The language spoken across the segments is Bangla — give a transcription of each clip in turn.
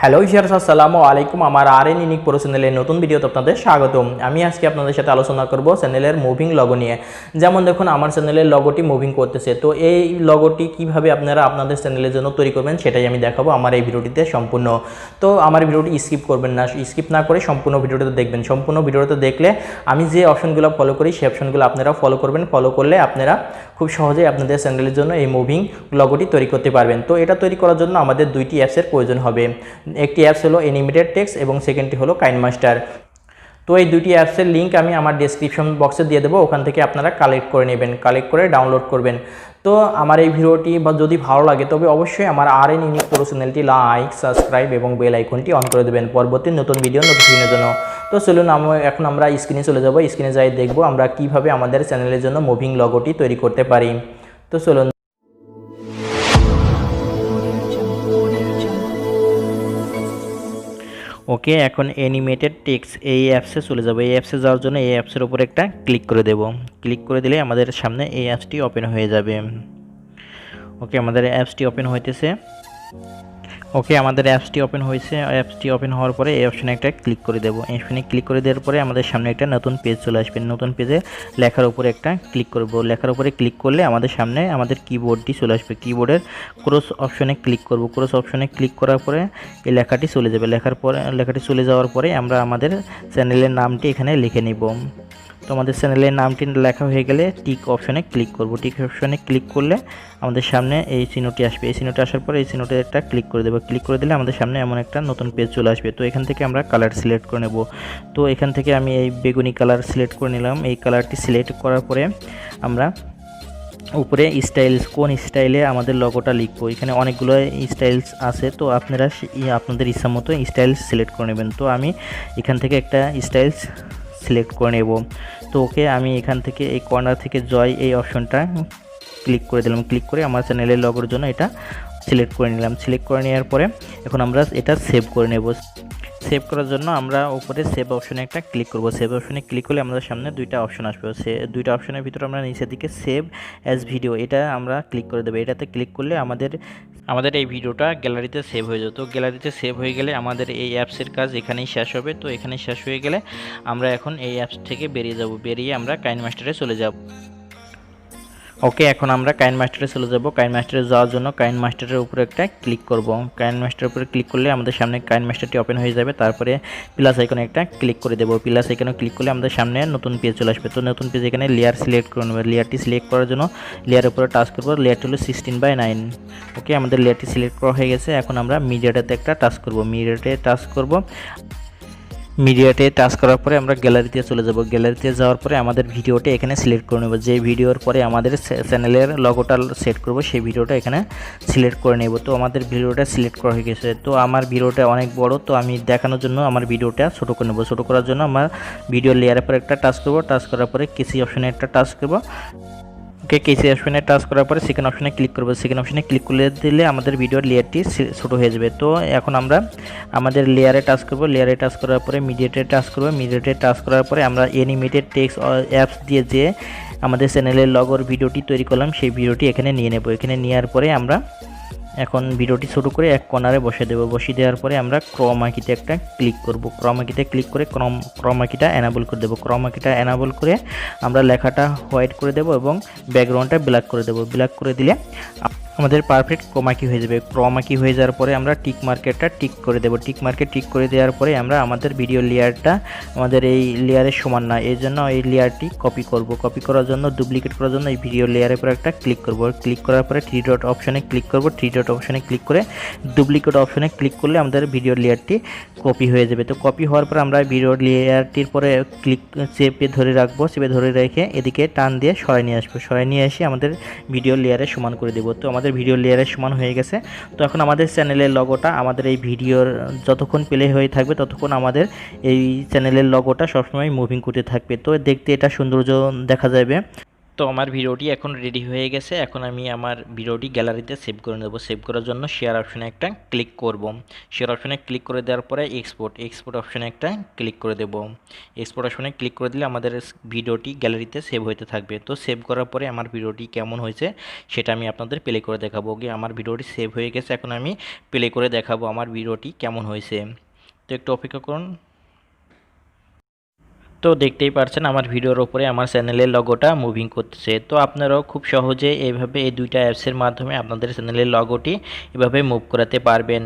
হ্যালো ভিউয়ার্স, আসসালামু আলাইকুম। আমার আরএন ইউনিক প্রো চ্যানেলের নতুন ভিডিওতে আপনাদের স্বাগতম। আমি আজকে আপনাদের সাথে আলোচনা করব চ্যানেলের মুভিং লগো নিয়ে। যেমন দেখুন, আমার চ্যানেলের লগোটি মুভিং করতেছে, তো এই লগোটি কিভাবে আপনারা আপনাদের চ্যানেলের জন্য তৈরি করবেন সেটাই আমি দেখাবো আমার এই ভিডিওটিতে সম্পূর্ণ। তো আমার ভিডিওটি স্কিপ করবেন না, স্কিপ না করে সম্পূর্ণ ভিডিওটা দেখবেন। সম্পূর্ণ ভিডিওটা দেখলে আমি যে অপশনগুলো ফলো করি সেই অপশনগুলো আপনারা ফলো করবেন। ফলো করলে আপনারা খুব সহজেই আপনাদের চ্যানেলের জন্য এই মুভিং লগোটি তৈরি করতে পারবেন। তো এটা তৈরি করার জন্য আমাদের দুইটি অ্যাপসের প্রয়োজন হবে। একটি অ্যাপস হলো অ্যানিমেটেড টেক্সট এবং সেকেন্ডটি হলো কাইনমাস্টার। তো এই দুটি অ্যাপসের লিঙ্ক আমি আমার ডেসক্রিপশন বক্সে দিয়ে দেবো, ওখান থেকে আপনারা কালেক্ট করে নেবেন, কালেক্ট করে ডাউনলোড করবেন। তো আমার এই ভিডিওটি যদি ভালো লাগে তবে অবশ্যই আমার আরএন ইউনিক প্রো চ্যানেলটি লাইক, সাবস্ক্রাইব এবং বেল আইকনটি অন করে দেবেন পরবর্তী নতুন ভিডিও নোটিফিকেশনের জন্য। তো চলুন এখন আমরা স্ক্রিনে চলে যাব। স্ক্রিনে যাই দেখব আমরা কিভাবে আমাদের চ্যানেলের জন্য মুভিং লগোটি তৈরি করতে পারি। তো চলুন। ওকে, এখন অ্যানিমেটেড টেক্সট এই অ্যাপসে চলে যাব। এই অ্যাপসে যাওয়ার জন্য এই অ্যাপসের উপর একটা ক্লিক করে দেব। ক্লিক করে দিলে আমাদের সামনে এই অ্যাপসটি ওপেন হয়ে যাবে। ওকে, আমাদের অ্যাপসটি ওপেন হইতেছে। ওকে, আমাদের অ্যাপসটি ওপেন হয়েছে। অ্যাপসটি ওপেন হওয়ার পরে এই অপশানে একটা ক্লিক করে দেবো। এখানে ক্লিক করে দেওয়ার পরে আমাদের সামনে একটা নতুন পেজ চলে আসবে। নতুন পেজে লেখার উপরে একটা ক্লিক করব। লেখার উপরে ক্লিক করলে আমাদের সামনে আমাদের কিবোর্ডটি চলে আসবে। কিবোর্ডের ক্রস অপশনে ক্লিক করব। ক্রস অপশনে ক্লিক করার পরে এই লেখাটি চলে যাবে। লেখাটি চলে যাওয়ার পরে আমরা আমাদের চ্যানেলের নামটি এখানে লিখে নিব। তো আমাদের চ্যানেলের নামটি লেখা হয়ে গেলে টিক অপশনে ক্লিক করব। টিক অপশনে ক্লিক করলে আমাদের সামনে এই চিহ্নটি আসবে। এই চিহ্নটি আসার পরে এই চিহ্নটি একটা ক্লিক করে দেবো। ক্লিক করে দিলে আমাদের সামনে এমন একটা নতুন পেজ চলে আসবে। তো এখান থেকে আমরা কালার সিলেক্ট করে নেব। তো এখান থেকে আমি এই বেগুনি কালার সিলেক্ট করে নিলাম। এই কালারটি সিলেক্ট করার পরে আমরা উপরে স্টাইলস, কোন স্টাইলে আমাদের লগোটা লিখবো, এখানে অনেকগুলো স্টাইলস আছে। তো আপনারা আপনাদের ইচ্ছা মতো স্টাইলস সিলেক্ট করে নেবেন। তো আমি এখান থেকে একটা স্টাইলস সিলেক্ট করে নেব। তো ওকে, আমি এখান থেকে এই কর্নার থেকে জয় এই অপশনটা ক্লিক করে দিলাম। ক্লিক করে আমার চ্যানেলের লগোর জন্য এটা সিলেক্ট করে নিলাম। সিলেক্ট করে নেওয়ার পরে এখন আমরা এটা সেভ করে নেব। সেভ করার জন্য আমরা উপরে সেভ অপশনে একটা ক্লিক করব। সেভ অপশনে ক্লিক করলে আমাদের সামনে দুইটা অপশন আসবে। দুইটা অপশনের ভিতরে আমরা নিচের দিকে সেভ অ্যাজ ভিডিও এটা আমরা ক্লিক করে দেবো। এটাতে ক্লিক করলে আমাদের এই ভিডিওটা গ্যালারিতে সেভ হয়ে যেত। গ্যালারিতে সেভ হয়ে গেলে আমাদের এই অ্যাপসের কাজ এখানেই শেষ হবে। তো এখানে শেষ হয়ে গেলে আমরা এখন এই অ্যাপস থেকে বেরিয়ে যাব। বেরিয়ে আমরা কাইনমাস্টারে চলে যাব। ওকে, এখন আমরা কাইনমাস্টারে চলে যাব। কাইনমাস্টারে যাওয়ার জন্য কাইনমাস্টারের উপরে একটা ক্লিক করব। কাইনমাস্টারের উপরে ক্লিক করলে আমাদের সামনে কাইনমাস্টারটি ওপেন হয়ে যাবে। তারপরে প্লাস আইকনে একটা ক্লিক করে দেব। প্লাস আইকনে ক্লিক করলে আমাদের সামনে নতুন পেজ চলে আসবে। তো নতুন পেজ এখানে লেয়ার সিলেক্ট করে নেব। লেয়ারটি সিলেক্ট করার জন্য লেয়ারের উপরে টাচ করব। লেয়ারটি হলো 16:9। ওকে, আমাদের লেয়ারটি সিলেক্ট করা হয়ে গেছে। এখন আমরা মিডিয়াটাতে একটা টাচ করব। মিডিয়াতে টাচ করব। মিডিয়াতে টাচ করার পরে আমরা গ্যালারিতে চলে যাব। গ্যালারিতে যাওয়ার পরে আমাদের ভিডিওটা এখানে সিলেক্ট করে নেব। যে ভিডিওর পরে আমাদের চ্যানেলের লগোটা সেট করব সেই ভিডিওটা এখানে সিলেক্ট করে নেব। তো আমাদের ভিডিওটা সিলেক্ট করা হয়ে গেছে। তো আমার ভিডিওটা অনেক বড়, তো আমি দেখানোর জন্য আমার ভিডিওটা ছোট করে নেব। ছোট করার জন্য আমার ভিডিও লেয়ারের পরে একটা টাচ করব। টাচ করার পরে কেসি অপশনে একটা টাচ করব। ওকে, কেসি অপশনে টাচ করার পরে সেকেন্ড অপশনে ক্লিক করব। সেকেন্ড অপশনে ক্লিক করে দিলে আমাদের ভিডিওর লেয়ারটি ছোটো হয়ে যাবে। তো এখন আমরা আমাদের লেয়ারে টাচ করব। লেয়ারে টাচ করার পরে মিডিয়াতে টাচ করব। মিডিয়াতে টাচ করার পরে আমরা অ্যানিমেটেড টেক্সট অ্যাপস দিয়ে যে আমাদের চ্যানেলের লগোর ভিডিওটি তৈরি করলাম সেই ভিডিওটি এখানে নিয়ে নেব। এখানে নেওয়ার পরে আমরা এখন ভিডিওটি ছোটো করে এক কর্নারে বসিয়ে দেবো। বসিয়ে দেওয়ার পরে আমরা ক্রমা কিতে একটা ক্লিক করব। ক্রমা কিতে ক্লিক করে ক্রমা কিটা এনাবল করে দেবো। ক্রমা কিটা এনাবল করে আমরা লেখাটা হোয়াইট করে দেবো এবং ব্যাকগ্রাউন্ডটা ব্ল্যাক করে দেবো। ব্ল্যাক করে দিলে আমাদের পারফেক্ট ক্রোমাকি হয়ে যাবে। ক্রোমাকি হয়ে যাওয়ার পরে আমরা টিক মার্কেটটা টিক করে দেবো। টিক মার্কেট টিক করে দেওয়ার পরে আমরা আমাদের ভিডিও লেয়ারটা আমাদের এই লেয়ারের সমান না, এই জন্য এই লেয়ারটি কপি করব। কপি করার জন্য, ডুপ্লিকেট করার জন্য এই ভিডিও লেয়ারের পরে একটা ক্লিক করব। ক্লিক করার পরে থ্রি ডট অপশনে ক্লিক করব। থ্রি ডট অপশনে ক্লিক করে ডুপ্লিকেট অপশনে ক্লিক করলে আমাদের ভিডিও লেয়ারটি কপি হয়ে যাবে। তো কপি হওয়ার পর আমরা ভিডিও লেয়ারটির পরে চেপে ধরে রাখবো। চেপে ধরে রেখে এদিকে টান দিয়ে সরাই নিয়ে আসবো। সরাই নিয়ে এসে আমাদের ভিডিও লেয়ারে সমান করে দেবো। তো আমাদের ভিডিও লেয়ারের সমান হয়ে গেছে। তো এখন আমাদের চ্যানেলের লগোটা আমাদের এই ভিডিওর যতক্ষণ প্লে হয়ে থাকবে ততক্ষণ আমাদের এই চ্যানেলের লগোটা সবসময় মুভিং করতে থাকবে। তো দেখতে এটা সৌন্দর্য দেখা যাবে। তো আমার ভিডিওটি এখন রেডি হয়ে গেছে। এখন আমি আমার ভিডিওটি গ্যালারিতে সেভ করে নেব। সেভ করার জন্য শেয়ার অপশনে একটা ক্লিক করব। শেয়ার অপশনে ক্লিক করে দেওয়ার পরে এক্সপোর্ট অপশনে একটা ক্লিক করে দেব। এক্সপোর্ট অপশনে ক্লিক করে দিলে আমাদের ভিডিওটি গ্যালারিতে সেভ হতে থাকবে। তো সেভ করার পরে আমার ভিডিওটি কেমন হয়েছে সেটা আমি আপনাদের প্লে করে দেখাবো। আমার ভিডিওটি সেভ হয়ে গেছে, এখন আমি প্লে করে দেখাবো আমার ভিডিওটি কেমন হয়েছে। তো একটু অপেক্ষা করুন। তো দেখতেই পারছেন আমার ভিডিওর ওপরে আমার চ্যানেলের লগোটা মুভিং করতেছে। তো আপনারাও খুব সহজে এইভাবে এই দুইটা অ্যাপসের মাধ্যমে আপনাদের চ্যানেলের লগোটি এভাবে মুভ করাতে পারবেন।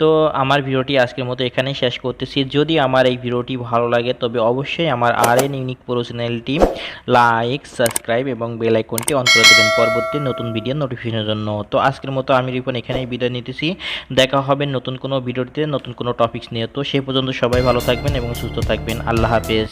তো আমার ভিডিওটি আজকের মতো এখানেই শেষ করতেছি। যদি আমার এই ভিডিওটি ভালো লাগে তবে অবশ্যই আমার আর.এন ইউনিক প্রো চ্যানেলটি লাইক, সাবস্ক্রাইব এবং বেল আইকনটি অন করে দেবেন পরবর্তী নতুন ভিডিও নোটিফিকেশনের জন্য। তো আজকের মতো আমি রিপন এখানেই বিদায় নিতেছি। দেখা হবে নতুন কোনো ভিডিওতে নতুন কোনো টপিকস নিয়ে। তো সেই পর্যন্ত সবাই ভালো থাকবেন এবং সুস্থ থাকবেন। আল্লাহ হাফেজ।